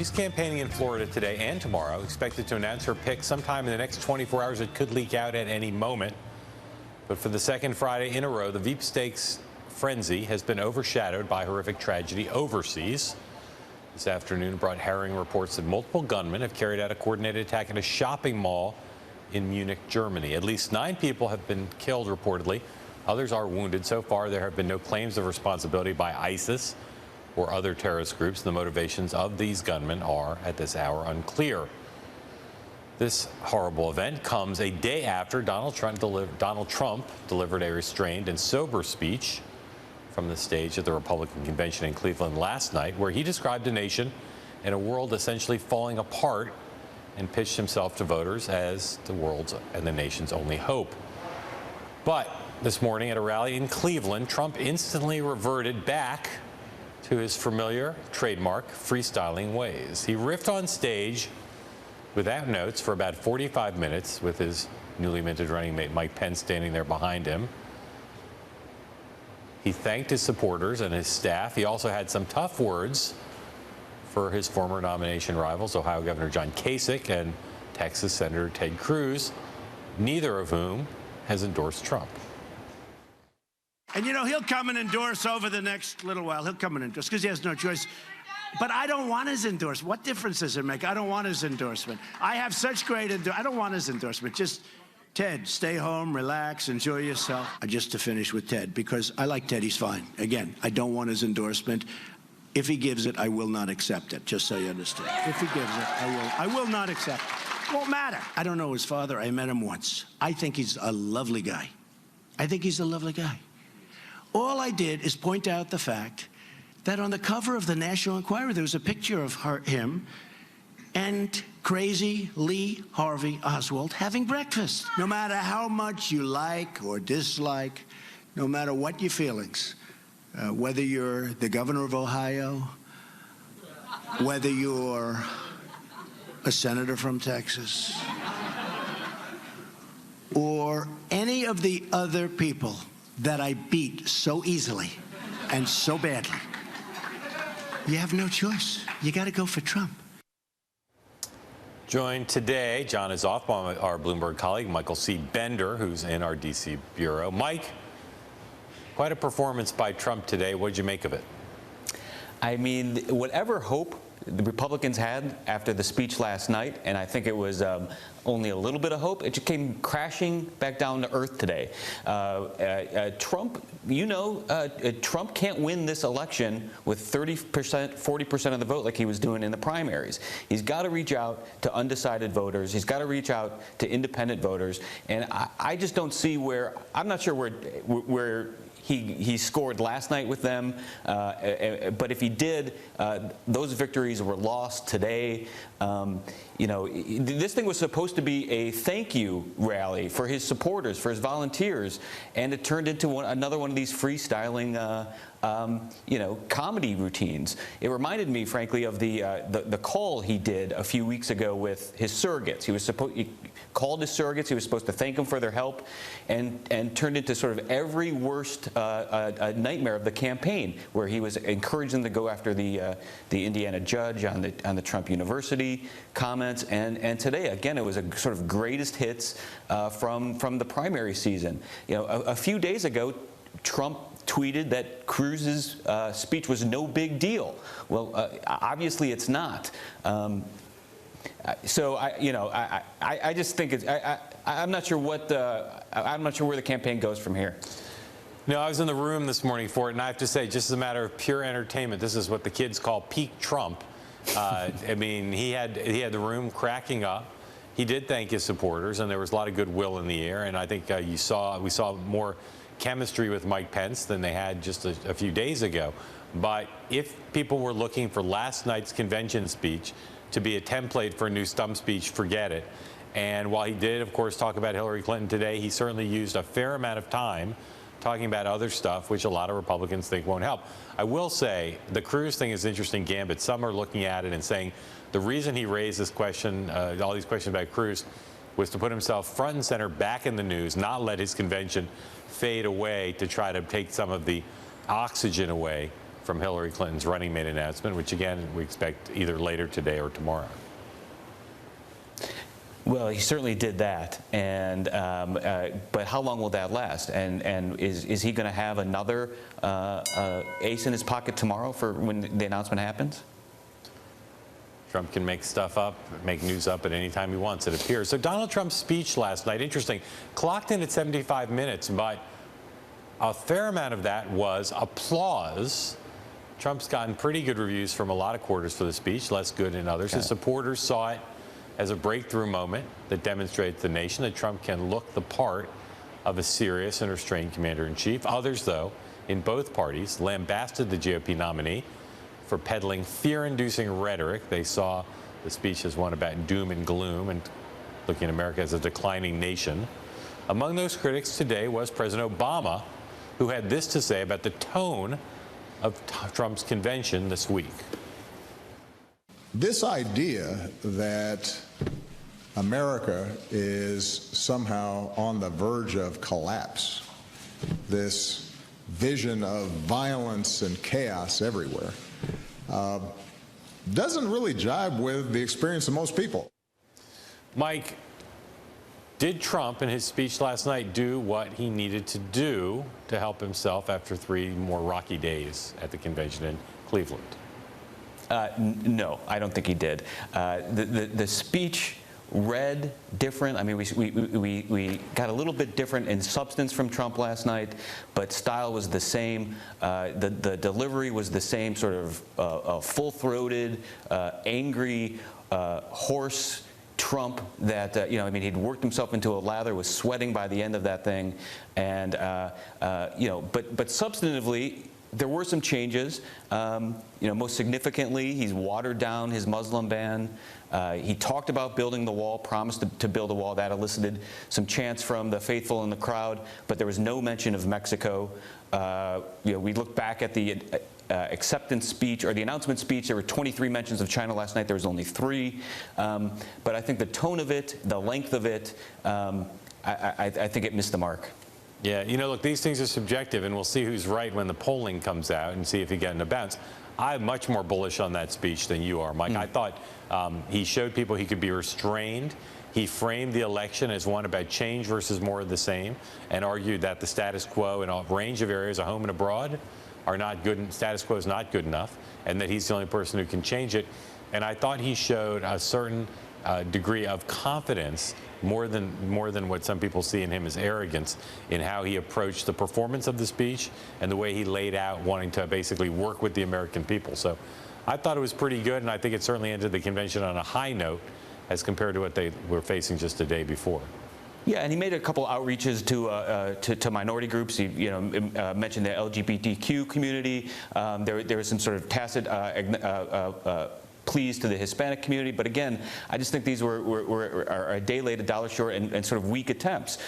She's campaigning in Florida today and tomorrow, expected to announce her pick sometime in the next 24 hours. It could leak out at any moment. But for the second Friday in a row, the Veep Stakes frenzy has been overshadowed by horrific tragedy overseas. This afternoon brought harrowing reports that multiple gunmen have carried out a coordinated attack at a shopping mall in Munich, Germany. At least 9 people have been killed reportedly. Others are wounded. So far, there have been no claims of responsibility by ISIS or other terrorist groups. The motivations of these gunmen are, at this hour, unclear. This horrible event comes a day after Donald Trump delivered a restrained and sober speech from the stage at the Republican convention in Cleveland last night, where he described a nation and a world essentially falling apart and pitched himself to voters as the world's and the nation's only hope. But this morning at a rally in Cleveland, Trump instantly reverted back to his familiar trademark freestyling ways. He riffed on stage without notes for about 45 minutes with his newly minted running mate Mike Pence standing there behind him. He thanked his supporters and his staff. He also had some tough words for his former nomination rivals, Ohio Governor John Kasich and Texas Senator Ted Cruz, neither of whom has endorsed Trump. And, you know, he'll come and endorse over the next little while. He'll come and endorse because he has no choice. But I don't want his endorsement. What difference does it make? I don't want his endorsement. I have such great I don't want his endorsement. Just, Ted, stay home, relax, enjoy yourself. Just to finish with Ted, because I like Ted, he's fine. Again, I don't want his endorsement. If he gives it, I will not accept it, just so you understand. If he gives it, I will not accept it. It won't matter. I don't know his father. I met him once. I think he's a lovely guy. I think he's a lovely guy. All I did is point out the fact that on the cover of the National Enquirer, there was a picture of him and crazy Lee Harvey Oswald having breakfast. No matter how much you like or dislike, no matter what your feelings, whether you're the governor of Ohio, whether you're a senator from Texas, or any of the other people that I beat so easily and so badly, you have no choice. You got to go for Trump. Joined today, John is off, by our Bloomberg colleague, Michael C. Bender, who's in our D.C. bureau. Mike, quite a performance by Trump today. What did you make of it? I mean, whatever hope the Republicans had after the speech last night, and I think it was only a little bit of hope, it just came crashing back down to earth today. Trump, Trump can't win this election with 30%, 40% of the vote like he was doing in the primaries. He's got to reach out to undecided voters. He's got to reach out to independent voters. And I just don't see where, I'm not sure where he scored last night with them, but if he did, those victories were lost today. You know, this thing was supposed to be a thank you rally for his supporters, for his volunteers, and it turned into another one of these freestyling comedy routines. It reminded me, frankly, of the call he did a few weeks ago with his surrogates. He called his surrogates. He was supposed to thank them for their help, and turned into sort of every worst nightmare of the campaign, where he was encouraging them to go after the Indiana judge on the Trump University comments. And today, again, it was a sort of greatest hits from the primary season. You know, a few days ago, Trump tweeted that Cruz's speech was no big deal. Well, obviously it's not. So I just think it's. I'm not sure I'm not sure where the campaign goes from here. No, I was in the room this morning for it, and I have to say, just as a matter of pure entertainment, this is what the kids call peak Trump. I mean, he had the room cracking up. He did thank his supporters, and there was a lot of goodwill in the air. And I think we saw more chemistry with Mike Pence than they had just a few days ago. But if people were looking for last night's convention speech to be a template for a new stump speech, forget it. And while he did, of course, talk about Hillary Clinton today, he certainly used a fair amount of time talking about other stuff, which a lot of Republicans think won't help. I will say the Cruz thing is an interesting gambit. Some are looking at it and saying the reason he raised this question, all these questions about Cruz, was to put himself front and center back in the news, not let his convention fade away to try to take some of the oxygen away from Hillary Clinton's running mate announcement, which again we expect either later today or tomorrow. Well, he certainly did that, and but how long will that last? And is he going to have another ace in his pocket tomorrow for when the announcement happens? Trump can make stuff up, make news up at any time he wants, it appears. So Donald Trump's speech last night, interesting, clocked in at 75 minutes, but a fair amount of that was applause. Trump's gotten pretty good reviews from a lot of quarters for the speech, less good in others. His supporters saw it as a breakthrough moment that demonstrates to the nation that Trump can look the part of a serious and restrained commander-in-chief. Others, though, in both parties, lambasted the GOP nominee for peddling fear-inducing rhetoric. They saw the speech as one about doom and gloom and looking at America as a declining nation. Among those critics today was President Obama, who had this to say about the tone of Trump's convention this week. This idea that America is somehow on the verge of collapse, this vision of violence and chaos everywhere, doesn't really jibe with the experience of most people. Mike, did Trump in his speech last night do what he needed to do to help himself after 3 more rocky days at the convention in Cleveland? No, I don't think he did. The speech read different. I mean, we got a little bit different in substance from Trump last night, but style was the same. The delivery was the same, sort of full-throated, angry, hoarse Trump that, I mean, he'd worked himself into a lather, was sweating by the end of that thing. And, but substantively, there were some changes. Most significantly, he's watered down his Muslim ban. He talked about building the wall, promised to build a wall. That elicited some chants from the faithful in the crowd, but there was no mention of Mexico. We look back at the acceptance speech or the announcement speech. There were 23 mentions of China last night. There was only 3. But I think the tone of it, the length of it, I think it missed the mark. Yeah, look, these things are subjective, and we'll see who's right when the polling comes out and see if he got in a bounce. I'm much more bullish on that speech than you are, Mike. I thought he showed people he could be restrained. He framed the election as one about change versus more of the same, and argued that the status quo in a range of areas, at home and abroad, are not good. And status quo is not good enough, and that he's the only person who can change it. And I thought he showed a certain degree of confidence, more than what some people see in him as arrogance, in how he approached the performance of the speech and the way he laid out wanting to basically work with the American people. So I thought it was pretty good, and I think it certainly ended the convention on a high note as compared to what they were facing just a day before. Yeah, and he made a couple outreaches to minority groups. He mentioned the LGBTQ community. There was some sort of tacit pleas to the Hispanic community, but again, I just think these are a day late, a dollar short, and sort of weak attempts.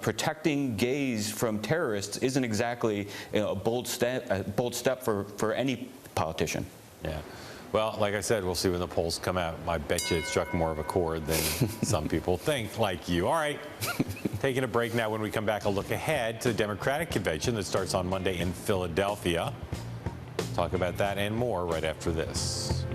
Protecting gays from terrorists isn't exactly a bold step for any politician. Yeah. Well, like I said, we'll see when the polls come out. I bet you it struck more of a chord than some people think, like you. All right. Taking a break now. When we come back, a look ahead to the Democratic convention that starts on Monday in Philadelphia. Talk about that and more right after this.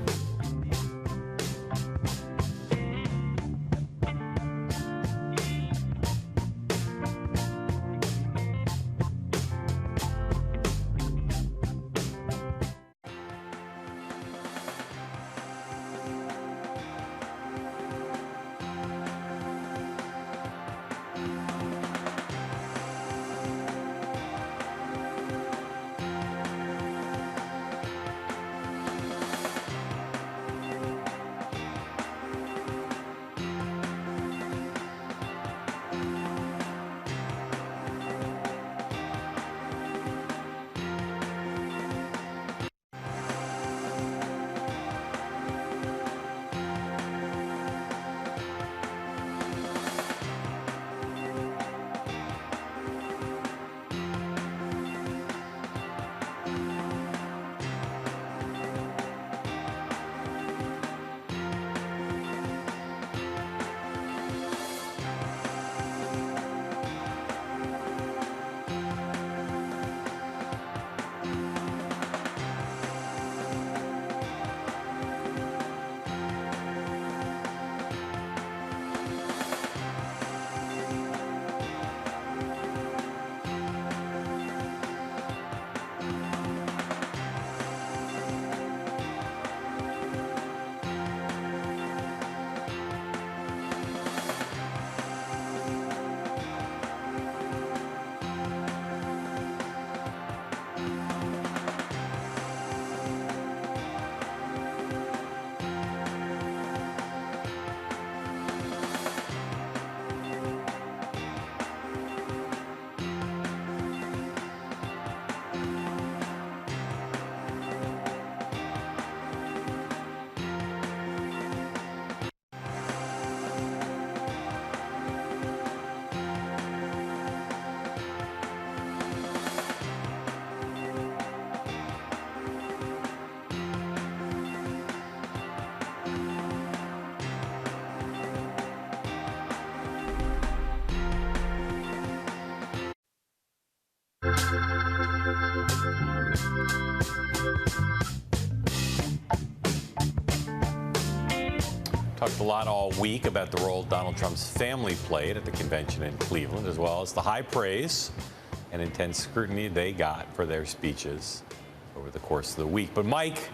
Talked a lot all week about the role Donald Trump's family played at the convention in Cleveland, as well as the high praise and intense scrutiny they got for their speeches over the course of the week. But Mike,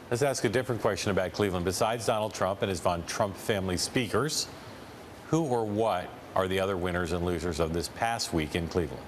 let's ask a different question about Cleveland. Besides Donald Trump and his Von Trump family speakers, who or what are the other winners and losers of this past week in Cleveland?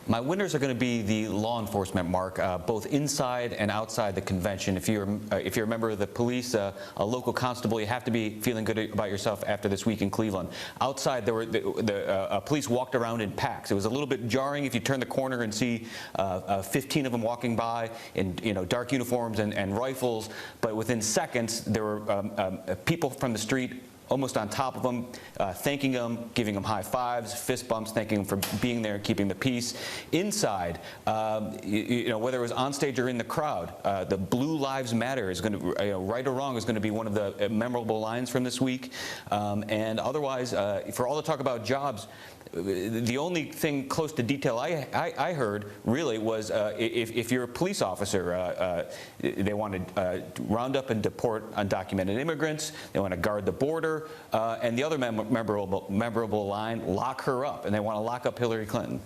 My winners are going to be the law enforcement, Mark, both inside and outside the convention. If you're a member of the police, a local constable, you have to be feeling good about yourself after this week in Cleveland. Outside, there were the police walked around in packs. It was a little bit jarring if you turn the corner and see 15 of them walking by in dark uniforms and rifles. But within seconds, there were people from the street almost on top of them, thanking them, giving them high fives, fist bumps, thanking them for being there and keeping the peace. Inside, whether it was on stage or in the crowd, the Blue Lives Matter is going to, right or wrong, is going to be one of the memorable lines from this week. And otherwise, for all the talk about jobs, the only thing close to detail I heard really was if you're a police officer, they want to round up and deport undocumented immigrants. They want to guard the border, and the other memorable line: lock her up, and they want to lock up Hillary Clinton.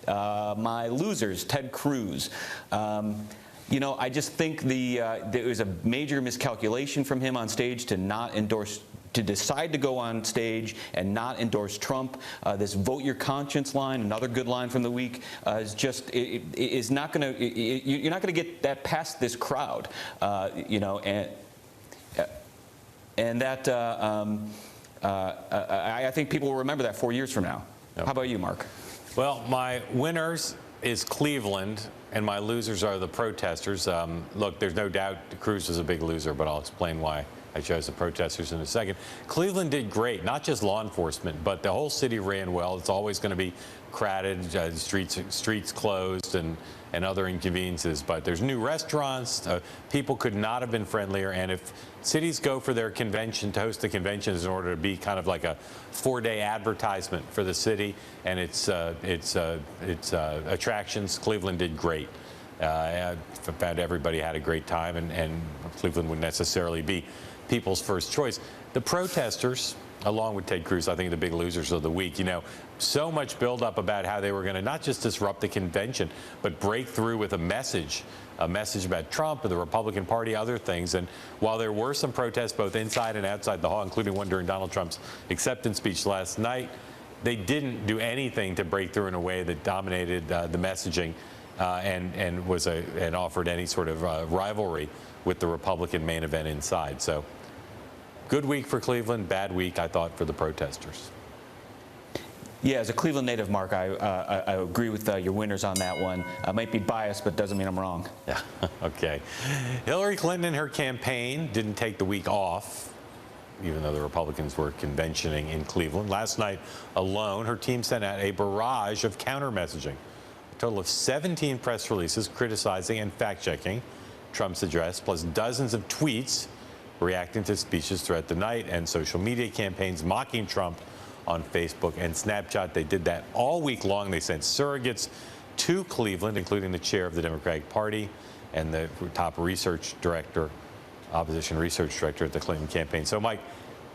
My losers: Ted Cruz. I just think there was a major miscalculation from him on stage to decide to go on stage and not endorse Trump. This vote your conscience line, another good line from the week, is just is not going to. You're not going to get that past this crowd, and that I think people will remember that 4 years from now. Yep. How about you, Mark? Well, my winners is Cleveland, and my losers are the protesters. Look, there's no doubt Cruz is a big loser, but I'll explain why I chose the protesters in a second. Cleveland did great, not just law enforcement, but the whole city ran well. It's always going to be crowded, streets closed, and other inconveniences. But there's new restaurants. People could not have been friendlier. And if cities go for their convention, to host the conventions in order to be kind of like a 4-day advertisement for the city and its attractions, Cleveland did great. I found everybody had a great time, and Cleveland wouldn't necessarily be people's first choice. The protesters, along with Ted Cruz, I think the big losers of the week. So much buildup about how they were going to not just disrupt the convention, but break through with a message about Trump and the Republican Party, other things. And while there were some protests both inside and outside the hall, including one during Donald Trump's acceptance speech last night, they didn't do anything to break through in a way that dominated the messaging and offered any sort of rivalry with the Republican main event inside. So good week for Cleveland, bad week, I thought, for the protesters. Yeah, as a Cleveland native, Mark, I agree with your winners on that one. I might be biased, but doesn't mean I'm wrong. Yeah, okay. Hillary Clinton and her campaign didn't take the week off, even though the Republicans were conventioning in Cleveland. Last night alone, her team sent out a barrage of counter-messaging. A total of 17 press releases criticizing and fact-checking Trump's address, plus dozens of tweets reacting to speeches throughout the night, and social media campaigns mocking Trump on Facebook and Snapchat. They did that all week long. They sent surrogates to Cleveland, including the chair of the Democratic Party and the top research director, opposition research director at the Clinton campaign. So, Mike,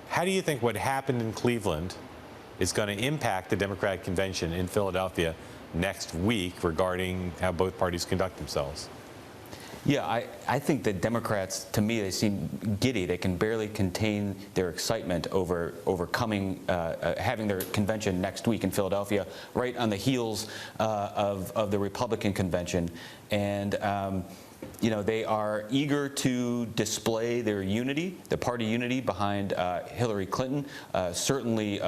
how do you think what happened in Cleveland is going to impact the Democratic convention in Philadelphia next week regarding how both parties conduct themselves? Yeah, I think the Democrats, to me, they seem giddy. They can barely contain their excitement over having their convention next week in Philadelphia, right on the heels of the Republican convention. And they are eager to display their unity, the party unity behind Hillary Clinton, certainly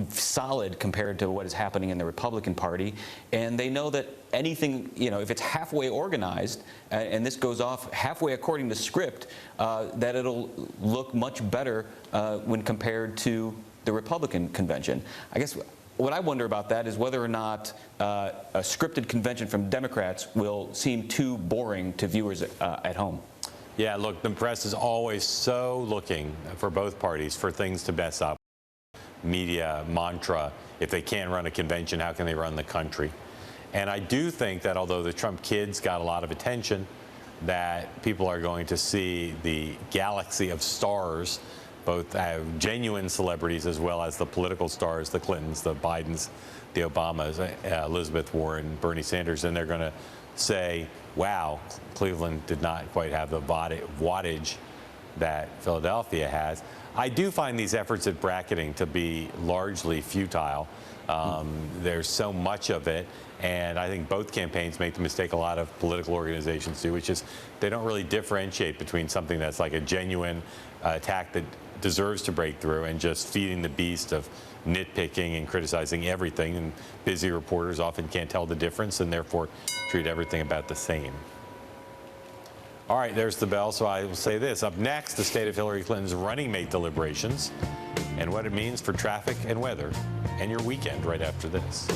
solid compared to what is happening in the Republican Party. And they know that anything, if it's halfway organized, and this goes off halfway according to script, that it'll look much better when compared to the Republican convention. I guess what I wonder about that is whether or not a scripted convention from Democrats will seem too boring to viewers at home. Yeah, look, the press is always so looking for both parties for things to mess up. Media mantra: if they can't run a convention, how can they run the country? And I do think that although the Trump kids got a lot of attention, that people are going to see the galaxy of stars, both genuine celebrities as well as the political stars, the Clintons, the Bidens, the Obamas, Elizabeth Warren, Bernie Sanders, and they're going to say, wow, Cleveland did not quite have the wattage that Philadelphia has. I do find these efforts at bracketing to be largely futile. There's so much of it, and I think both campaigns make the mistake a lot of political organizations do, which is they don't really differentiate between something that's like a genuine attack that deserves to break through and just feeding the beast of nitpicking and criticizing everything, and busy reporters often can't tell the difference and therefore treat everything about the same. All right, there's the bell, so I will say this. Up next, the state of Hillary Clinton's running mate deliberations and what it means for traffic and weather, and your weekend right after this.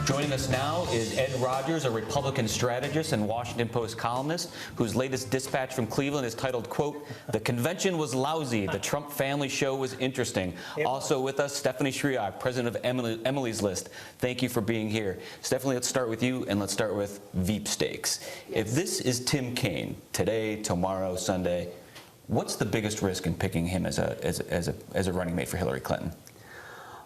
Joining us now is Ed Rogers, a Republican strategist and Washington Post columnist, whose latest dispatch from Cleveland is titled, quote, "The convention was lousy. The Trump family show was interesting." Also with us, Stephanie Shriak, president of Emily's List. Thank you for being here. Stephanie, let's start with you, and let's start with Veep stakes. Yes. If this is Tim Kaine, today, tomorrow, Sunday, what's the biggest risk in picking him as a running mate for Hillary Clinton?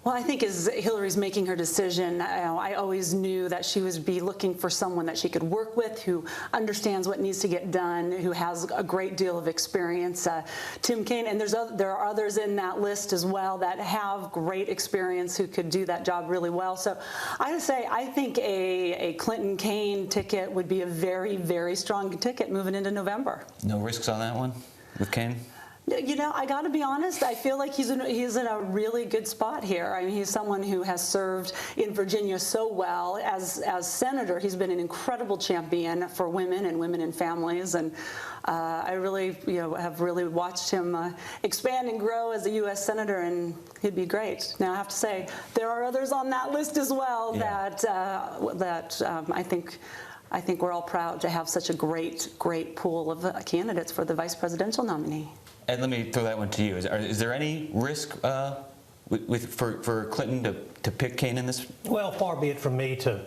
Well, I think as Hillary's making her decision, I always knew that she would be looking for someone that she could work with, who understands what needs to get done, who has a great deal of experience. Tim Kaine, and there are others in that list as well that have great experience who could do that job really well. So I would say I think a Clinton-Kaine ticket would be a very, very strong ticket moving into November. No risks on that one with Kaine? You know, I got to be honest, I feel like he's in a really good spot here. I mean, he's someone who has served in Virginia so well. As senator, he's been an incredible champion for women and families. And I really, have really watched him expand and grow as a U.S. senator, and he'd be great. Now, I have to say, there are others on that list as well that I think we're all proud to have such a great pool of candidates for the vice presidential nominee. And let me throw that one to you. Is there any risk for Clinton to pick Kaine in this? Well, far be it from me to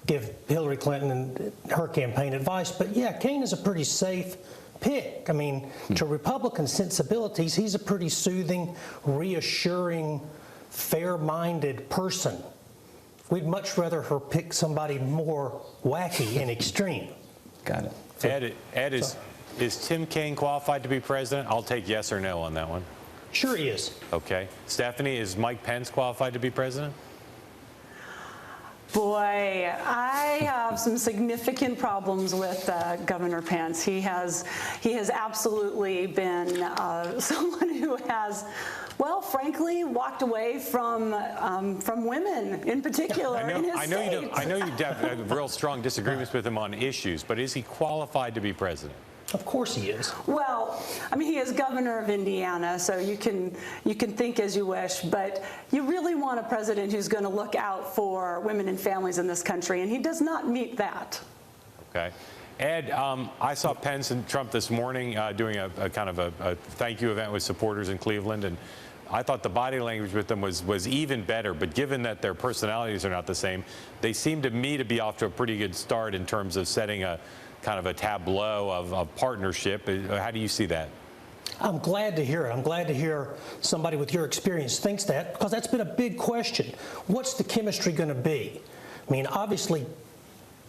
give Hillary Clinton and her campaign advice, but yeah, Kaine is a pretty safe pick. I mean, to Republican sensibilities, he's a pretty soothing, reassuring, fair-minded person. We'd much rather her pick somebody more wacky and extreme. Got it. Ed, is Tim Kaine qualified to be president? I'll take yes or no on that one. Sure he is. Okay. Stephanie, is Mike Pence qualified to be president? Boy, I have some significant problems with Governor Pence. He has absolutely been someone who has, well, frankly, walked away from women in particular in his state. I know you have real strong disagreements with him on issues, but is he qualified to be president? Of course he is. Well, I mean, he is governor of Indiana, so you can think as you wish, but you really want a president who's going to look out for women and families in this country, and he does not meet that. Okay. Ed, I saw Pence and Trump this morning doing a kind of a thank you event with supporters in Cleveland, and I thought the body language with them was even better, but given that their personalities are not the same, they seem to me to be off to a pretty good start in terms of setting a kind of a tableau of partnership. How do you see that? I'm glad to hear it. I'm glad to hear somebody with your experience thinks that, because that's been a big question. What's the chemistry going to be? I mean, obviously,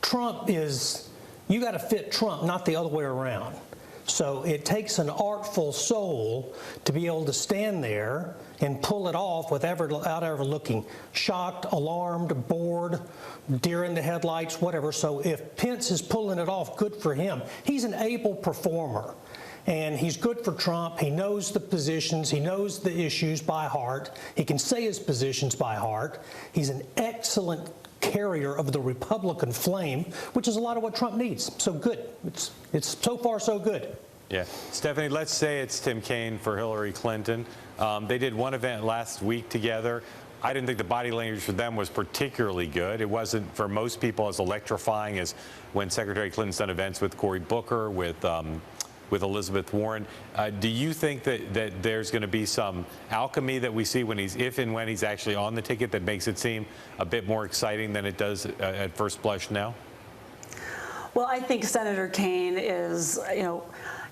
Trump is, you got to fit Trump, not the other way around. So it takes an artful soul to be able to stand there and pull it off without ever looking shocked, alarmed, bored, deer in the headlights, whatever. So if Pence is pulling it off, good for him. He's an able performer, and he's good for Trump. He knows the positions. He knows the issues by heart. He can say his positions by heart. He's an excellent carrier of the Republican flame, which is a lot of what Trump needs. So good. It's so far so good. Yeah. Stephanie, let's say it's Tim Kaine for Hillary Clinton. They did one event last week together. I didn't think the body language for them was particularly good. It wasn't, for most people, as electrifying as when Secretary Clinton's done events with Cory Booker, with Elizabeth Warren. Do you think that there's going to be some alchemy that we see when if and when he's actually on the ticket that makes it seem a bit more exciting than it does at first blush now? Well, I think Senator Kaine is,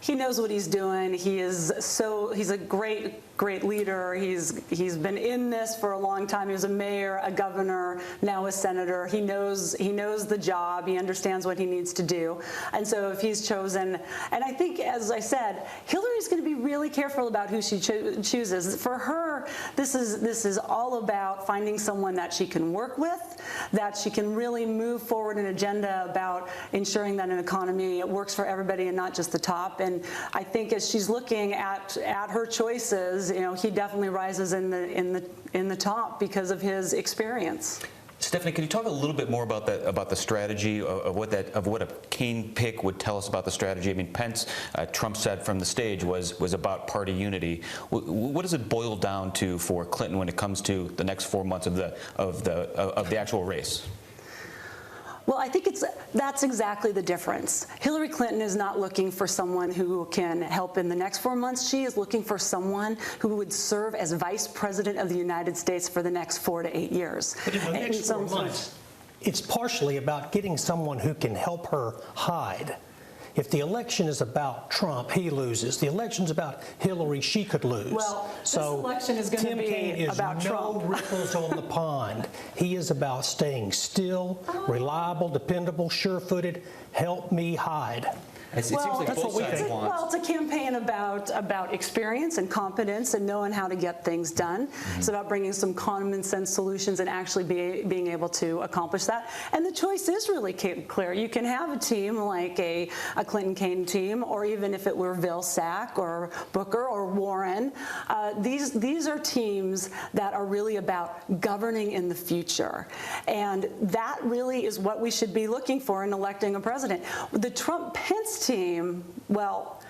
he knows what he's doing. He's a great leader. He's been in this for a long time. He was a mayor, a governor, now a senator. He knows the job. He understands what he needs to do. And so if he's chosen, and I think, as I said, Hillary's going to be really careful about who she chooses. For her, this is all about finding someone that she can work with, that she can really move forward an agenda about ensuring that an economy works for everybody and not just the top. And I think as she's looking at her choices, he definitely rises in the top because of his experience. Stephanie, can you talk a little bit more about the strategy of what a Kaine pick would tell us about the strategy? I mean, Pence, Trump said from the stage, was about party unity. What does it boil down to for Clinton when it comes to the next 4 months of the actual race? Well, I think that's exactly the difference. Hillary Clinton is not looking for someone who can help in the next 4 months. She is looking for someone who would serve as Vice President of the United States for the next 4 to 8 years. But in the next 4 months, it's partially about getting someone who can help her hide. If the election is about Trump, he loses. The election's about Hillary, she could lose. Well, this election is going to be about Trump. Tim Kaine is no ripples on the pond. He is about staying still, reliable, dependable, sure-footed. Help me hide. It seems like that's both what we sides think. want. Well, it's a campaign about experience and competence and knowing how to get things done. It's about bringing some common sense solutions and actually being able to accomplish that. And the choice is really clear. You can have a team like a Clinton Kaine team, or even if it were Vilsack or Booker or Warren. These are teams that are really about governing in the future. And that really is what we should be looking for in electing a president. The Trump-Pence team, well,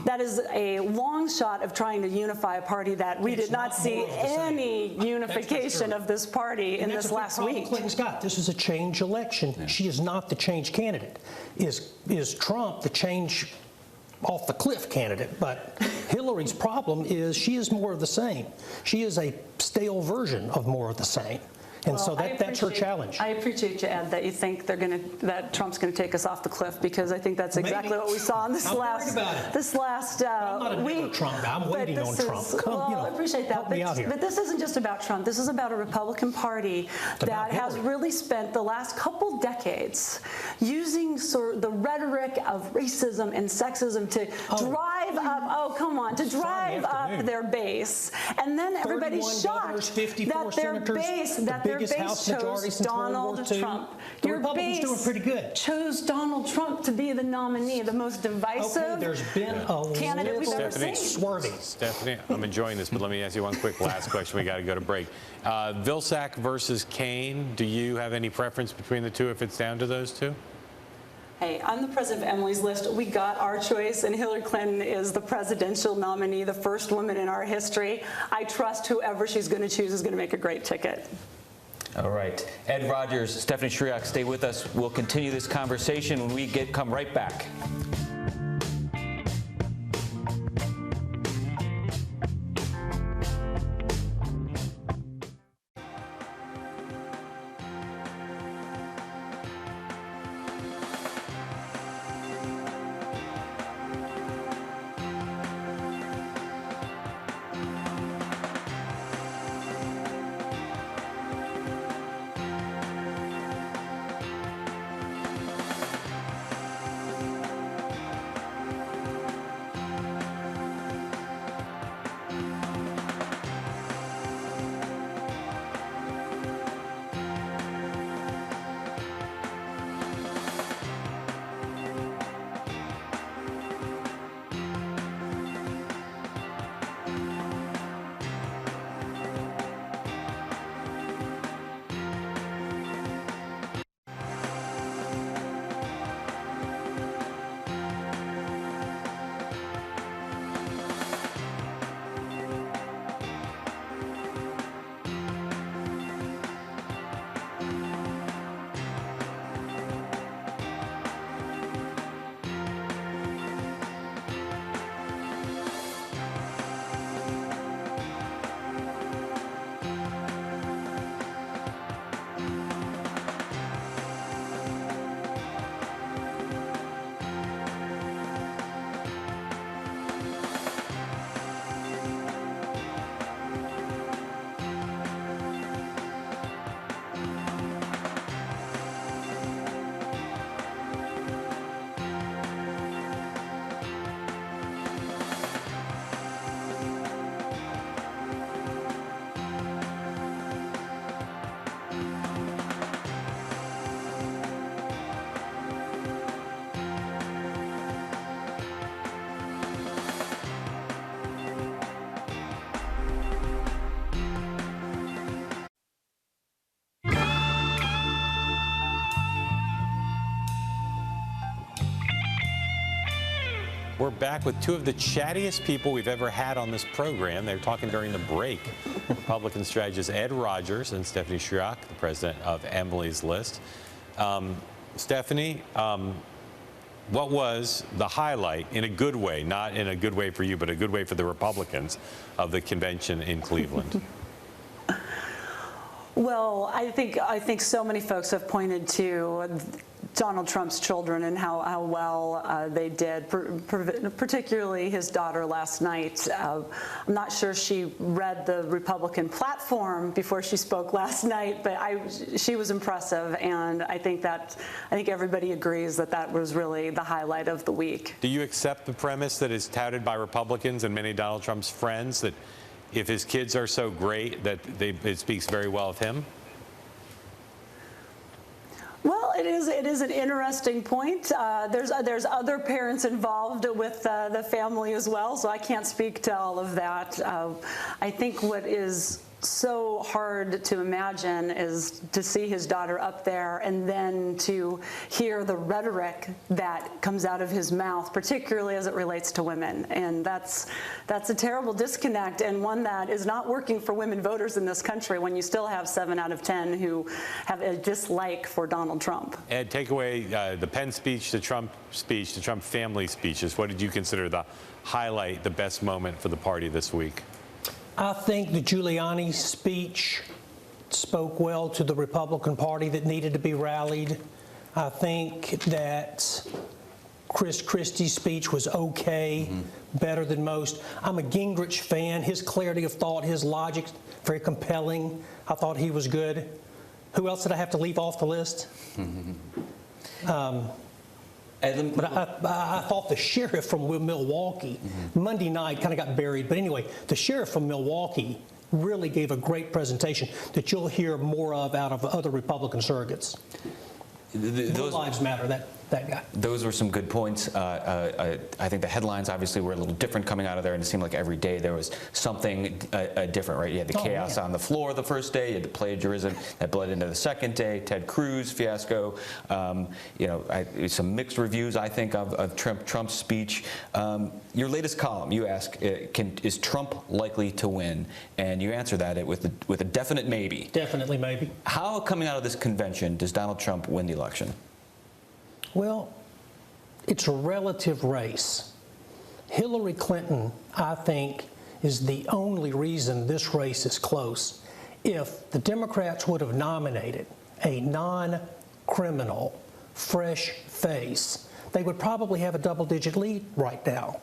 that is a long shot of trying to unify a party that we did not see any unification of this party in this last week. Clinton's got. This is a change election. Yeah. She is not the change candidate. Is Trump the change off the cliff candidate? But Hillary's problem is she is more of the same. She is a stale version of more of the same. And so Well, that's her challenge. I appreciate you, Ed, that you think that Trump's going to take us off the cliff, because I think that's exactly Maybe. what we saw in this I'm worried last about it. I'm not a big week. Trump guy. I'm But waiting on this Trump. is- Come, well, you know, I appreciate that. help me out here. But this isn't just about Trump. This is about a Republican Party that has Hillary. really spent the last couple decades using sort of the rhetoric of racism and sexism to drive up. Come on, to drive up afternoon. their base, and then everybody's 31 shocked governors, 54 that their senators, base the biggest House majority chose since World War Donald II. Trump. The Your Republicans base doing pretty good. chose Donald Trump to be the nominee, the most divisive Okay, there's been a candidate we've ever Stephanie. seen. swerving. Stephanie, I'm enjoying this, but let me ask you one quick last question. We got to go to break. Vilsack versus Kaine. Do you have any preference between the two if it's down to those two? Hey, I'm the president of Emily's List. We got our choice, and Hillary Clinton is the presidential nominee, the first woman in our history. I trust whoever she's going to choose is going to make a great ticket. All right. Ed Rogers, Stephanie Shriak, stay with us. We'll continue this conversation when we come right back. We're back with two of the chattiest people we've ever had on this program. They were talking during the break. Republican strategist Ed Rogers and Stephanie Shriak, the president of Emily's List. Stephanie, what was the highlight, in a good way, not in a good way for you, but a good way for the Republicans, of the convention in Cleveland? Well, I think so many folks have pointed to Donald Trump's children and how well they did, particularly his daughter last night. I'm not sure she read the Republican platform before she spoke last night, but she was impressive, and I think everybody agrees that was really the highlight of the week. Do you accept the premise that is touted by Republicans and many of Donald Trump's friends, that if his kids are so great that it speaks very well of him? Well, it is an interesting point. There's other parents involved with the family as well, so I can't speak to all of that. I think what is so hard to imagine is to see his daughter up there and then to hear the rhetoric that comes out of his mouth, particularly as it relates to women. And that's a terrible disconnect, and one that is not working for women voters in this country when you still have 7 out of 10 who have a dislike for Donald Trump. Ed, take away the Pence speech, the Trump family speeches. What did you consider the highlight, the best moment for the party this week? I think the Giuliani speech spoke well to the Republican Party that needed to be rallied. I think that Chris Christie's speech was okay, better than most. I'm a Gingrich fan. His clarity of thought, his logic, very compelling. I thought he was good. Who else did I have to leave off the list? But I thought the sheriff from Milwaukee, Monday night kind of got buried. But anyway, the sheriff from Milwaukee really gave a great presentation that you'll hear more of out of other Republican surrogates. Those lives matter, that guy. Those were some good points. I think the headlines obviously were a little different coming out of there, and it seemed like every day there was something different, right? You had the chaos on the floor the first day, you had the plagiarism that bled into the second day, Ted Cruz fiasco, some mixed reviews, I think, of Trump's speech. Your latest column, you ask, is Trump likely to win? And you answer that with a definite maybe. Definitely maybe. How, coming out of this convention, does Donald Trump win the election? Well, it's a relative race. Hillary Clinton, I think, is the only reason this race is close. If the Democrats would have nominated a non-criminal, fresh face, they would probably have a double-digit lead right now.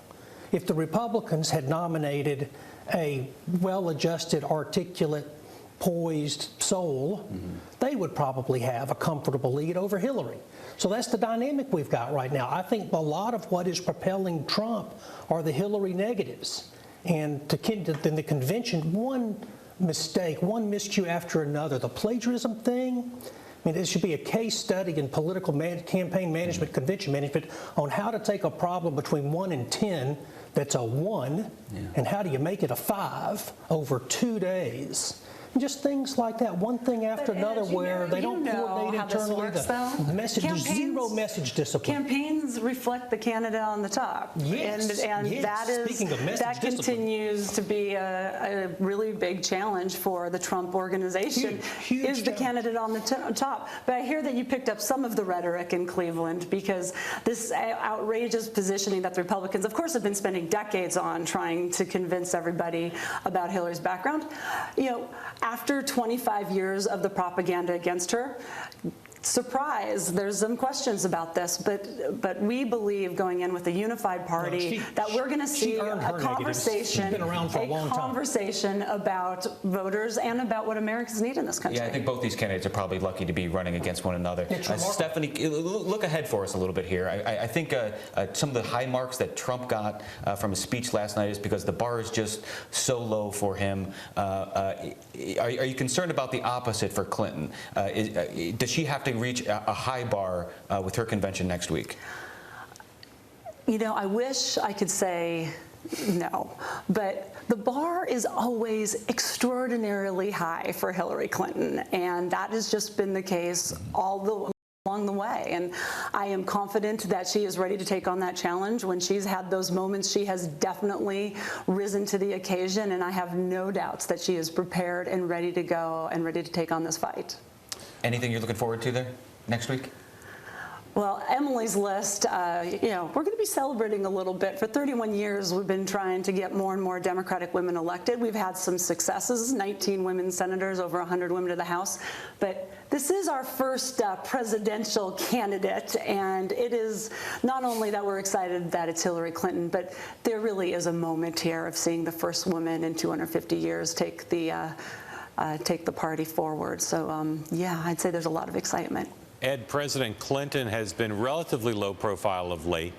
If the Republicans had nominated a well-adjusted, articulate, poised soul, they would probably have a comfortable lead over Hillary. So that's the dynamic we've got right now. I think a lot of what is propelling Trump are the Hillary negatives. And in the convention, one mistake, one miscue after another, the plagiarism thing, I mean, it should be a case study in political campaign management, convention management, on how to take a problem between 1 and 10 that's a 1, and how do you make it a 5 over 2 days. Just things like that, one thing after another, where they don't coordinate internally. Zero message discipline. Campaigns reflect the candidate on the top. Yes, and yes. that continues to be a really big challenge for the Trump organization. Huge is the challenge. candidate on the top? But I hear that you picked up some of the rhetoric in Cleveland, because this outrageous positioning that the Republicans, of course, have been spending decades on trying to convince everybody about Hillary's background. After 25 years of the propaganda against her, surprise, there's some questions about this, but we believe, going in with a unified party, that we're going to see a conversation about voters and about what Americans need in this country. Yeah, I think both these candidates are probably lucky to be running against one another. Stephanie, look ahead for us a little bit here. I think some of the high marks that Trump got from his speech last night is because the bar is just so low for him. Are you concerned about the opposite for Clinton? Does she have to reach a high bar with her convention next week? I wish I could say no, but the bar is always extraordinarily high for Hillary Clinton, and that has just been the case along the way. And I am confident that she is ready to take on that challenge. When she's had those moments, she has definitely risen to the occasion, and I have no doubts that she is prepared and ready to go and ready to take on this fight. Anything you're looking forward to there next week? Well, Emily's list, we're going to be celebrating a little bit. For 31 years, we've been trying to get more and more Democratic women elected. We've had some successes, 19 women senators, over 100 women to the House. But this is our first presidential candidate, and it is not only that we're excited that it's Hillary Clinton, but there really is a moment here of seeing the first woman in 250 years take the party forward. So, yeah, I'd say there's a lot of excitement. Ed, President Clinton has been relatively low profile of late.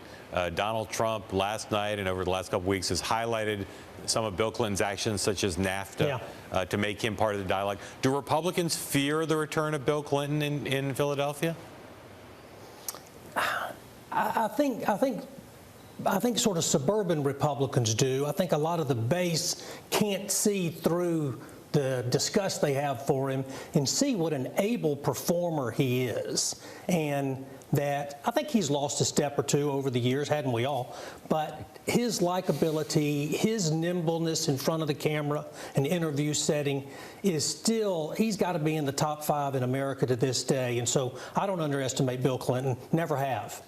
Donald Trump last night and over the last couple weeks has highlighted some of Bill Clinton's actions, such as NAFTA, to make him part of the dialogue. Do Republicans fear the return of Bill Clinton in Philadelphia? I think sort of suburban Republicans do. I think a lot of the base can't see through the disgust they have for him and see what an able performer he is. And that I think he's lost a step or two over the years, hadn't we all? But his likability, his nimbleness in front of the camera, an interview setting, is still, he's got to be in the top 5 in America to this day. And so I don't underestimate Bill Clinton, never have.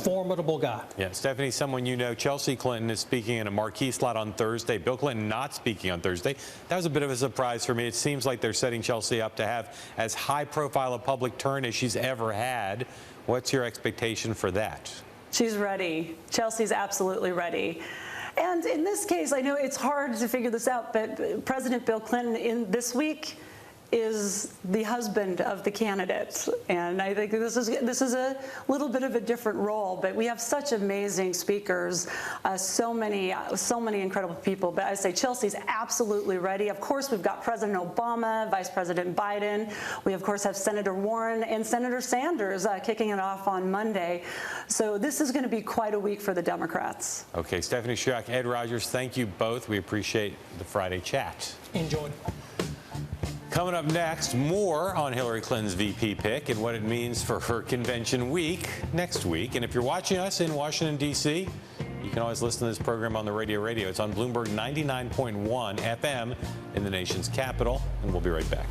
formidable guy. Yeah, Stephanie, someone you know, Chelsea Clinton is speaking in a marquee slot on Thursday. Bill Clinton not speaking on Thursday. That was a bit of a surprise for me. It seems like they're setting Chelsea up to have as high-profile a public turn as she's ever had. What's your expectation for that? She's ready. Chelsea's absolutely ready. And in this case, I know it's hard to figure this out, but President Bill Clinton in this week is the husband of the candidate, and I think this is a little bit of a different role. But we have such amazing speakers, so many incredible people. But I say Chelsea's absolutely ready. Of course, we've got President Obama, Vice President Biden. We of course have Senator Warren and Senator Sanders kicking it off on Monday. So this is going to be quite a week for the Democrats. Okay, Stephanie Sciacca, Ed Rogers, thank you both. We appreciate the Friday chat. Enjoyed. Coming up next, more on Hillary Clinton's VP pick and what it means for her convention week next week. And if you're watching us in Washington, D.C., you can always listen to this program on the radio. It's on Bloomberg 99.1 FM in the nation's capital. And we'll be right back.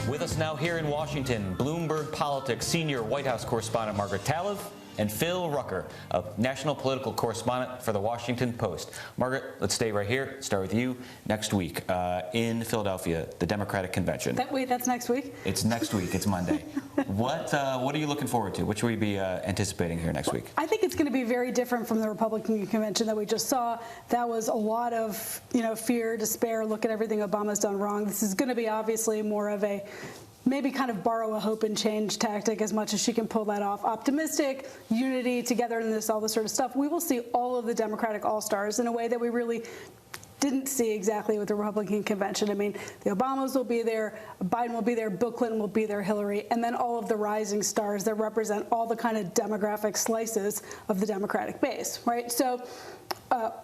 With us now here in Washington, Bloomberg Politics senior White House correspondent Margaret Talev and Phil Rucker, a national political correspondent for the Washington Post. Margaret, let's stay right here. Start with you. Next week in Philadelphia, the Democratic Convention. Wait, that's next week? It's next week. It's Monday. What are you looking forward to? What should we be anticipating here next week? I think it's going to be very different from the Republican convention that we just saw. That was a lot of, fear, despair, look at everything Obama's done wrong. This is going to be obviously more of a maybe kind of borrow a hope and change tactic as much as she can pull that off. Optimistic, unity, togetherness, all this sort of stuff. We will see all of the Democratic all-stars in a way that we really didn't see exactly with the Republican convention. I mean, the Obamas will be there, Biden will be there, Bill Clinton will be there, Hillary, and then all of the rising stars that represent all the kind of demographic slices of the Democratic base, right? So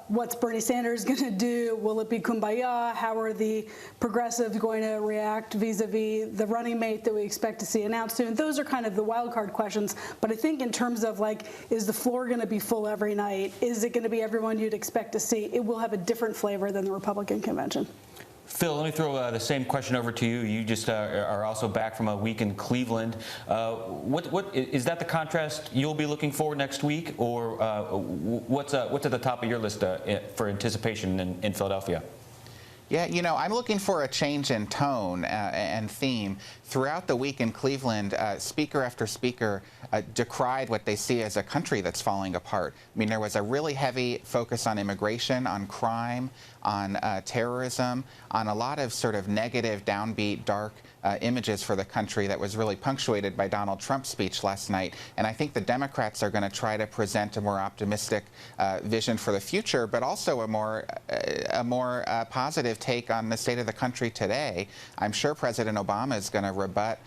what's Bernie Sanders going to do? Will it be kumbaya? How are the progressives going to react vis-a-vis the running mate that we expect to see announced soon? Those are kind of the wild card questions. But I think in terms of is the floor going to be full every night? Is it going to be everyone you'd expect to see? It will have a different flavor than the Republican convention. Phil, let me throw the same question over to you. You just are also back from a week in Cleveland. What is that the contrast you'll be looking for next week, or what's at the top of your list for anticipation in Philadelphia? Yeah, you know, I'm looking for a change in tone and theme. Throughout the week in Cleveland, speaker after speaker decried what they see as a country that's falling apart. I mean, there was a really heavy focus on immigration, on crime, on terrorism, on a lot of sort of negative, downbeat, dark images for the country that was really punctuated by Donald Trump's speech last night. And I think the Democrats are going to try to present a more optimistic vision for the future, but also a more positive take on the state of the country today. I'm sure President Obama is going to rebut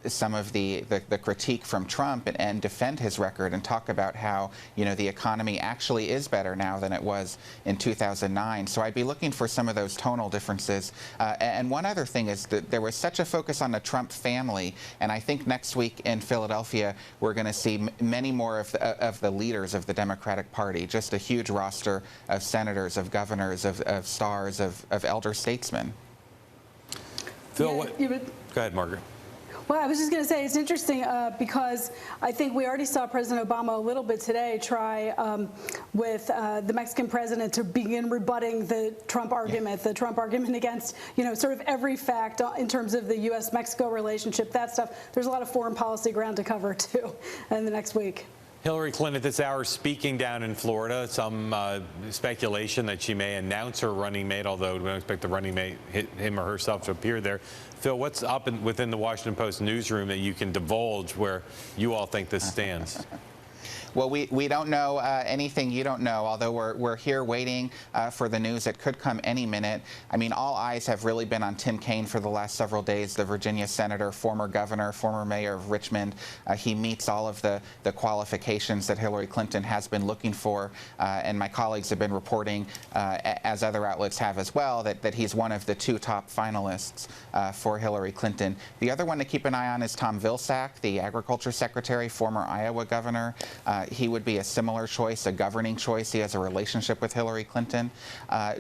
some of the critique from Trump and defend his record and talk about how, you know, the economy actually is better now than it was in 2009. So I'd be looking for some of those tonal differences. And one other thing is that there was such a focus on the Trump family, and I think next week in Philadelphia we're going to see many more of the leaders of the Democratic Party, just a huge roster of senators, of governors, of stars, of elder statesmen. Phil, Yeah, Go ahead, Margaret. Well, I was just going to say it's interesting because I think we already saw President Obama a little bit today try with the Mexican president to begin rebutting the Trump argument, against, you know, sort of every fact in terms of the U.S.-Mexico relationship, that stuff. There's a lot of foreign policy ground to cover, too, in the next week. Hillary Clinton at this hour speaking down in Florida. Some speculation that she may announce her running mate, although we don't expect the running mate, him or herself, to appear there. Phil, what's up within the Washington Post newsroom that you can divulge where you all think this stands? Well, we don't know anything you don't know, although we're here waiting for the news that could come any minute. I mean, all eyes have really been on Tim Kaine for the last several days, the Virginia senator, former governor, former mayor of Richmond. He meets all of the qualifications that Hillary Clinton has been looking for, and my colleagues have been reporting, as other outlets have as well, that he's one of the two top finalists for Hillary Clinton. The other one to keep an eye on is Tom Vilsack, the agriculture secretary, former Iowa governor. He would be a similar choice, a governing choice. He has a relationship with Hillary Clinton.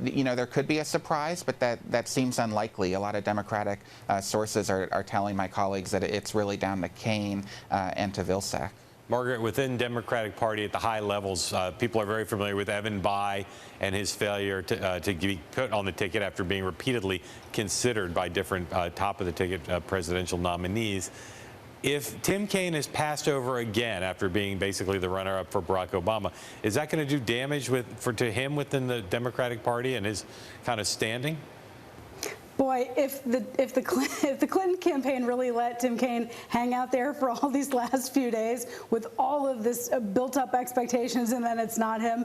You know, there could be a surprise, but that seems unlikely. A lot of Democratic sources are telling my colleagues that it's really down to Kaine and to Vilsack. Margaret, within Democratic Party at the high levels, people are very familiar with Evan Bayh and his failure to be put on the ticket after being repeatedly considered by different top-of-the-ticket presidential nominees. If Tim Kaine is passed over again after being basically the runner-up for Barack Obama, is that going to do damage to him within the Democratic Party and his kind of standing? Boy, if the Clinton campaign really let Tim Kaine hang out there for all these last few days with all of this built-up expectations, and then it's not him,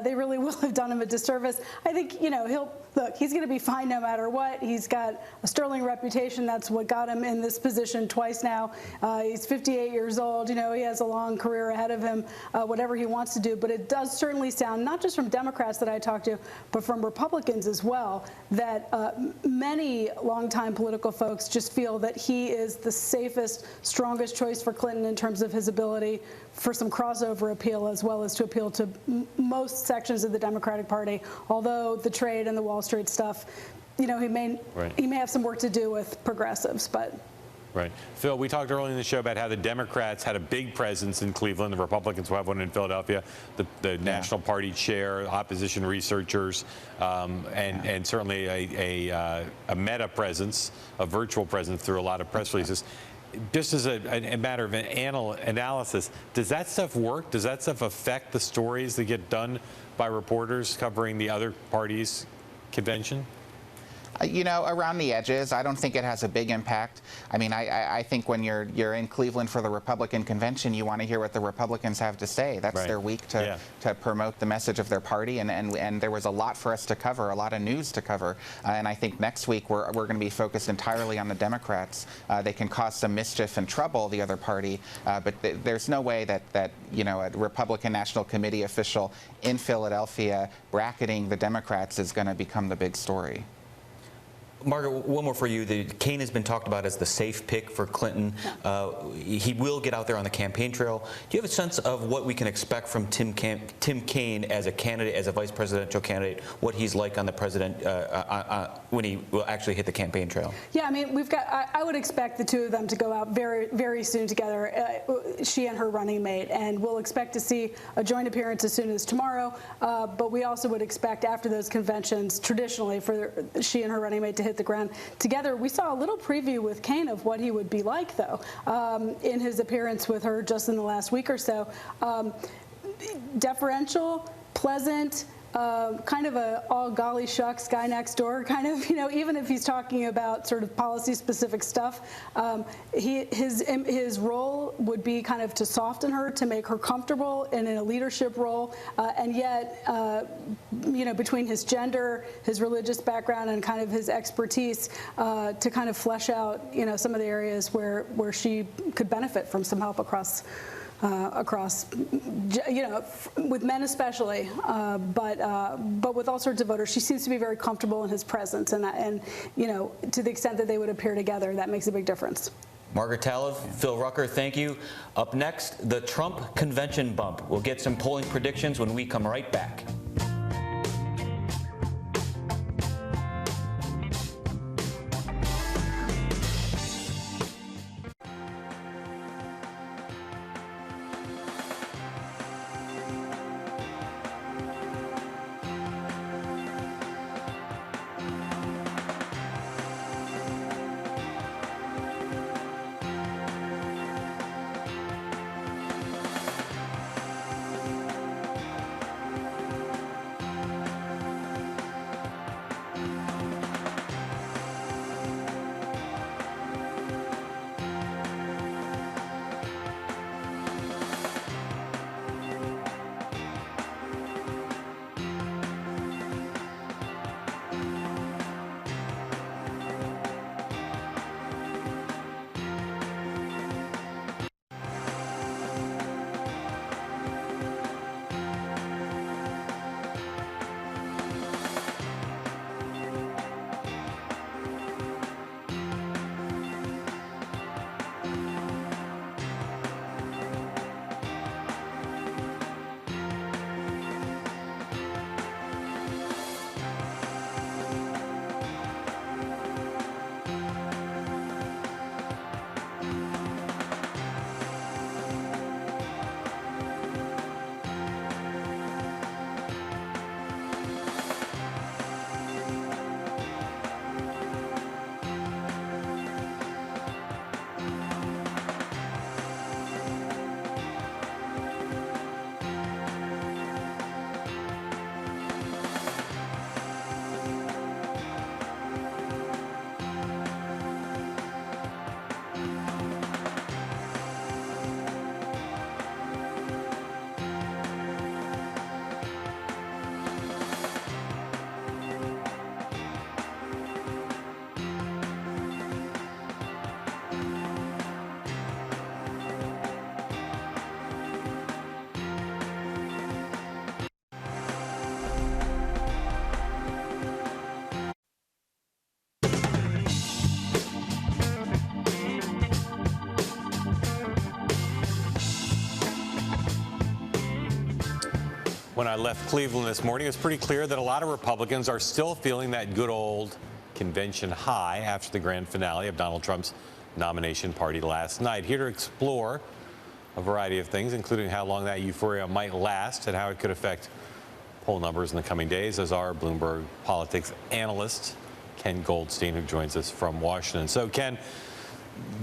they really will have done him a disservice. I think, you know, he's going to be fine no matter what. He's got a sterling reputation. That's what got him in this position twice now. He's 58 years old. You know, he has a long career ahead of him, whatever he wants to do. But it does certainly sound, not just from Democrats that I talked to, but from Republicans as well, that many longtime political folks just feel that he is the safest, strongest choice for Clinton in terms of his ability for some crossover appeal, as well as to appeal to most sections of the Democratic Party. Although the trade and the Wall Street stuff, you know, he may have some work to do with progressives, but. Right. Phil, we talked earlier in the show about how the Democrats had a big presence in Cleveland. The Republicans will have one in Philadelphia. The National Party chair, opposition researchers, and certainly a meta presence, a virtual presence through a lot of press releases. Just as a matter of analysis, does that stuff work? Does that stuff affect the stories that get done by reporters covering the other parties' convention? You know, around the edges, I don't think it has a big impact. I mean, I think when you're in Cleveland for the Republican convention, you want to hear what the Republicans have to say. That's their week to promote the message of their party, and there was a lot for us to cover, a lot of news to cover. And I think next week we're going to be focused entirely on the Democrats. They can cause some mischief and trouble, the other party, but there's no way that you know, a Republican National Committee official in Philadelphia bracketing the Democrats is going to become the big story. Margaret, one more for you. Kaine has been talked about as the safe pick for Clinton. He will get out there on the campaign trail. Do you have a sense of what we can expect from Tim Kaine as a candidate, as a vice presidential candidate, what he's like on the president when he will actually hit the campaign trail? Yeah, I mean, I would expect the two of them to go out very, very soon together, she and her running mate, and we'll expect to see a joint appearance as soon as tomorrow. But we also would expect after those conventions, traditionally, for she and her running mate to hit the ground together. We saw a little preview with Kaine of what he would be like, though, in his appearance with her just in the last week or so. Deferential, pleasant, kind of a all golly shucks guy next door kind of, even if he's talking about sort of policy specific stuff. His role would be kind of to soften her, to make her comfortable and in a leadership role, and yet between his gender, his religious background, and kind of his expertise, to kind of flesh out some of the areas where she could benefit from some help across with men especially, but with all sorts of voters. She seems to be very comfortable in his presence, and to the extent that they would appear together, that makes a big difference. Margaret Talev, Phil Rucker, thank you. Up next, the Trump convention bump. We'll get some polling predictions when we come right back. When I left Cleveland this morning, it was pretty clear that a lot of Republicans are still feeling that good old convention high after the grand finale of Donald Trump's nomination party last night. Here to explore a variety of things, including how long that euphoria might last and how it could affect poll numbers in the coming days, is our Bloomberg politics analyst, Ken Goldstein, who joins us from Washington. So, Ken,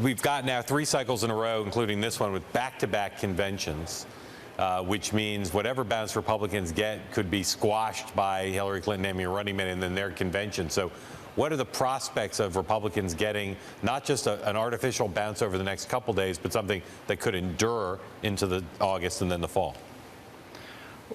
we've got now 3 cycles in a row, including this one, with back-to-back conventions. Which means whatever bounce Republicans get could be squashed by Hillary Clinton naming a running mate and then their convention. So what are the prospects of Republicans getting not just an artificial bounce over the next couple days, but something that could endure into the August and then the fall?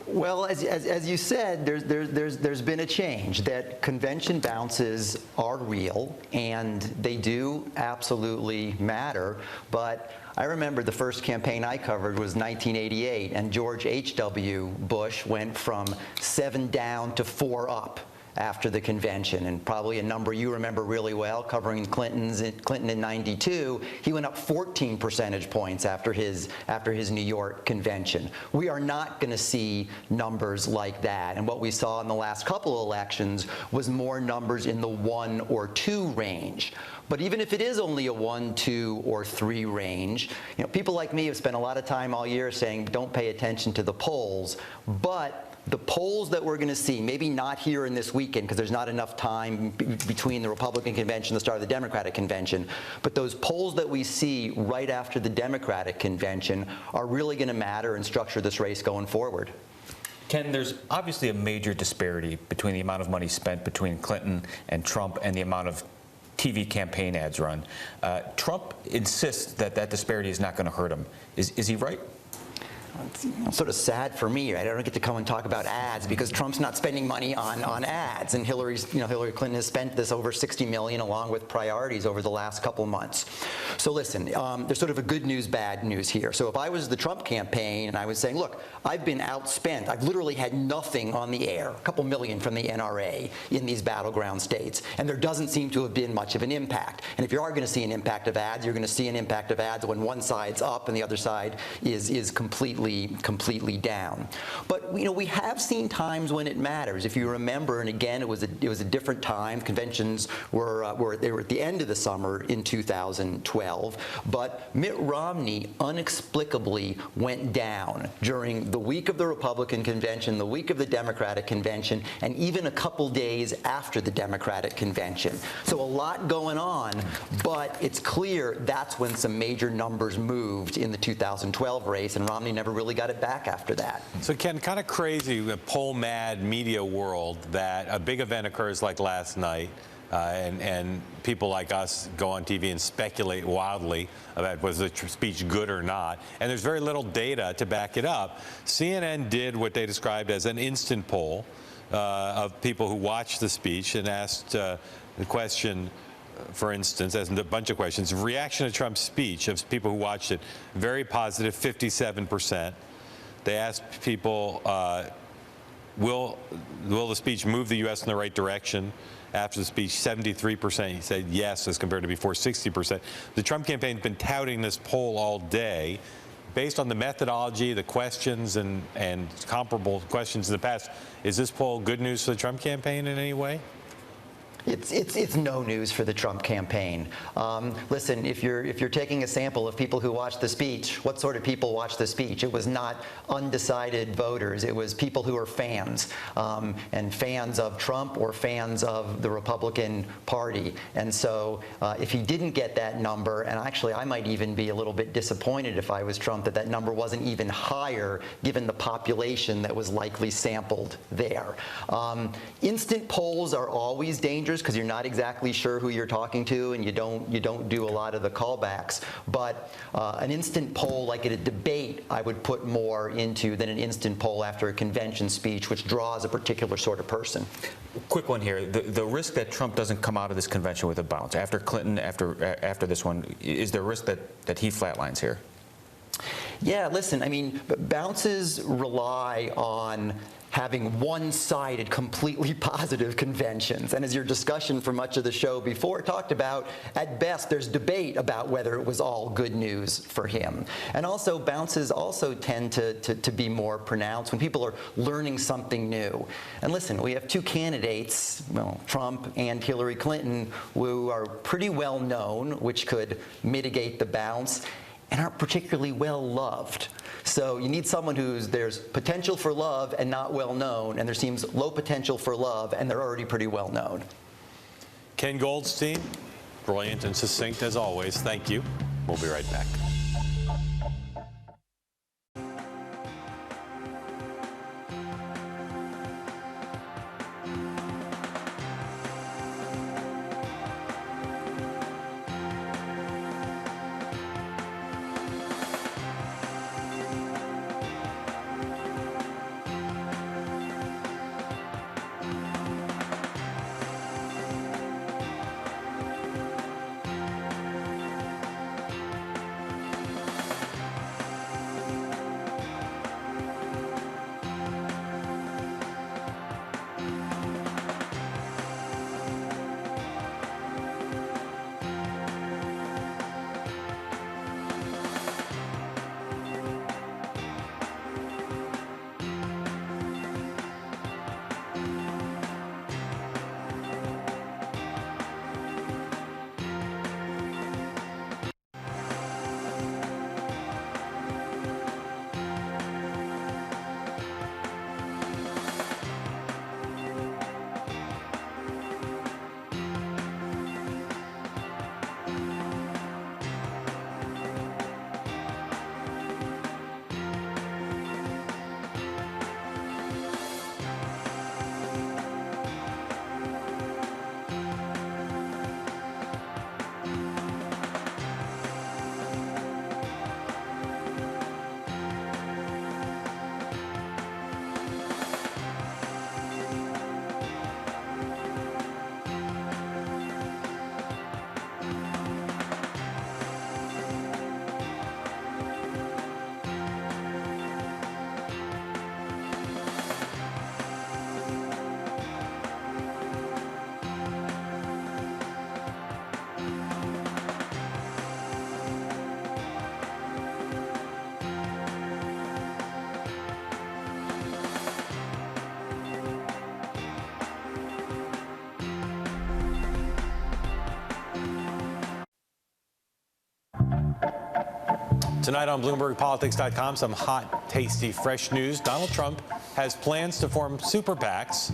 Well, as you said, there's been a change, that convention bounces are real and they do absolutely matter. But I remember the first campaign I covered was 1988, and George H.W. Bush went from 7 down to 4 up. after the convention, and probably a number you remember really well, covering Clinton in '92, he went up 14 percentage points after his New York convention. We are not going to see numbers like that, and what we saw in the last couple of elections was more numbers in the 1 or 2 range. But even if it is only a 1, 2, or 3 range, people like me have spent a lot of time all year saying don't pay attention to the polls, but the polls that we're going to see, maybe not here in this weekend because there's not enough time between the Republican convention and the start of the Democratic convention, but those polls that we see right after the Democratic convention are really going to matter and structure this race going forward. Ken, there's obviously a major disparity between the amount of money spent between Clinton and Trump and the amount of TV campaign ads run. Trump insists that that disparity is not going to hurt him. Is he right? It's sort of sad for me. I don't get to come and talk about ads because Trump's not spending money on ads, and Hillary Clinton has spent this over $60 million along with priorities over the last couple months. So listen, there's sort of a good news, bad news here. So if I was the Trump campaign and I was saying, look, I've been outspent. I've literally had nothing on the air, a couple million from the NRA in these battleground states, and there doesn't seem to have been much of an impact. And if you are going to see an impact of ads, you're going to see an impact of ads when one side's up and the other side is completely down. But we have seen times when it matters. If you remember, and again, it was a different time. Conventions were at the end of the summer in 2012. But Mitt Romney inexplicably went down during the week of the Republican convention, the week of the Democratic convention, and even a couple days after the Democratic convention. So a lot going on, but it's clear that's when some major numbers moved in the 2012 race, and Romney never really got it back after that. So Ken, kind of crazy, the poll-mad media world that a big event occurs like last night, and people like us go on TV and speculate wildly about was the speech good or not, and there's very little data to back it up. CNN did what they described as an instant poll of people who watched the speech and asked the question, for instance, as a bunch of questions, reaction to Trump's speech of people who watched it, very positive, 57%. They asked people, will the speech move the U.S. in the right direction? After the speech, 73% said yes, as compared to before 60%. The Trump campaign has been touting this poll all day. Based on the methodology, the questions, and comparable questions in the past, is this poll good news for the Trump campaign in any way? It's no news for the Trump campaign. Listen, if you're taking a sample of people who watched the speech, what sort of people watched the speech? It was not undecided voters. It was people who are fans, and fans of Trump or fans of the Republican Party. And so if he didn't get that number, and actually I might even be a little bit disappointed if I was Trump that number wasn't even higher given the population that was likely sampled there. Instant polls are always dangerous because you're not exactly sure who you're talking to, and you don't do a lot of the callbacks. But an instant poll, like at a debate, I would put more into than an instant poll after a convention speech, which draws a particular sort of person. Quick one here: the risk that Trump doesn't come out of this convention with a bounce after Clinton, after this one, is there a risk that he flatlines here? Yeah, listen, I mean, bounces rely on having one-sided, completely positive conventions. And as your discussion for much of the show before talked about, at best, there's debate about whether it was all good news for him. And also, bounces also tend to be more pronounced when people are learning something new. And listen, we have two candidates, well, Trump and Hillary Clinton, who are pretty well known, which could mitigate the bounce, and aren't particularly well loved. So you need someone there's potential for love and not well known, and there seems low potential for love and they're already pretty well known. Ken Goldstein, brilliant and succinct as always. Thank you. We'll be right back. Tonight on BloombergPolitics.com, some hot, tasty, fresh news. Donald Trump has plans to form super PACs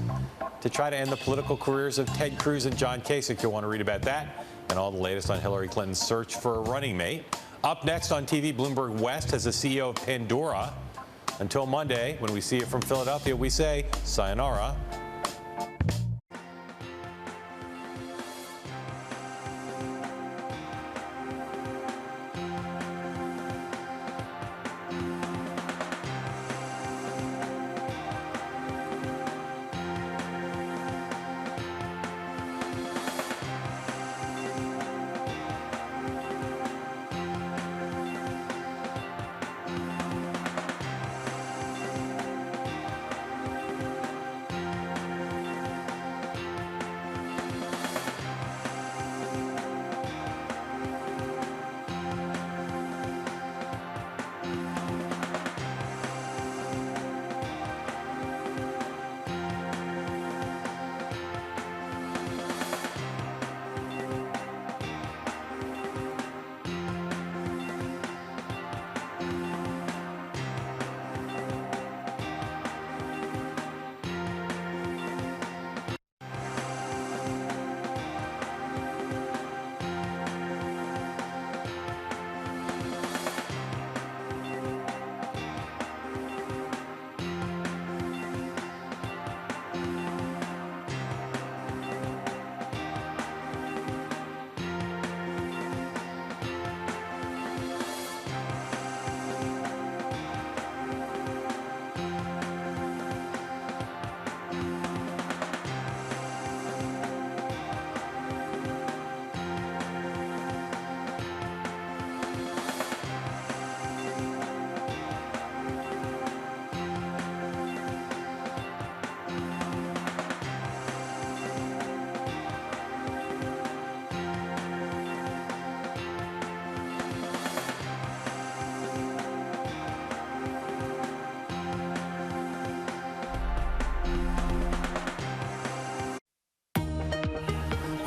to try to end the political careers of Ted Cruz and John Kasich. You'll want to read about that and all the latest on Hillary Clinton's search for a running mate. Up next on TV, Bloomberg West has the CEO of Pandora. Until Monday, when we see it from Philadelphia, we say sayonara.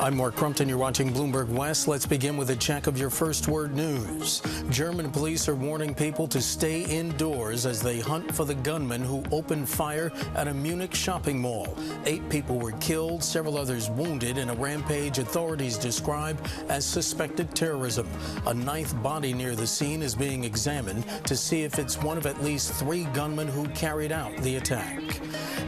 I'm Mark Crumpton. You're watching Bloomberg West. Let's begin with a check of your first word news. German police are warning people to stay indoors as they hunt for the gunman who opened fire at a Munich shopping mall. 8 people were killed, several others wounded in a rampage authorities describe as suspected terrorism. A 9th body near the scene is being examined to see if it's one of at least 3 gunmen who carried out the attack.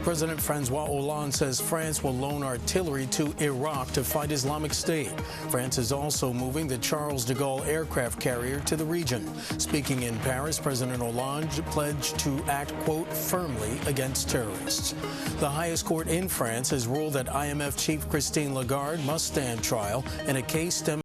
President Francois Hollande says France will loan artillery to Iraq to fight Islamic State. France is also moving the Charles de Gaulle aircraft carrier to the region. Speaking in Paris, President Hollande pledged to act, quote, firmly against terrorists. The highest court in France has ruled that IMF chief Christine Lagarde must stand trial in a case stemming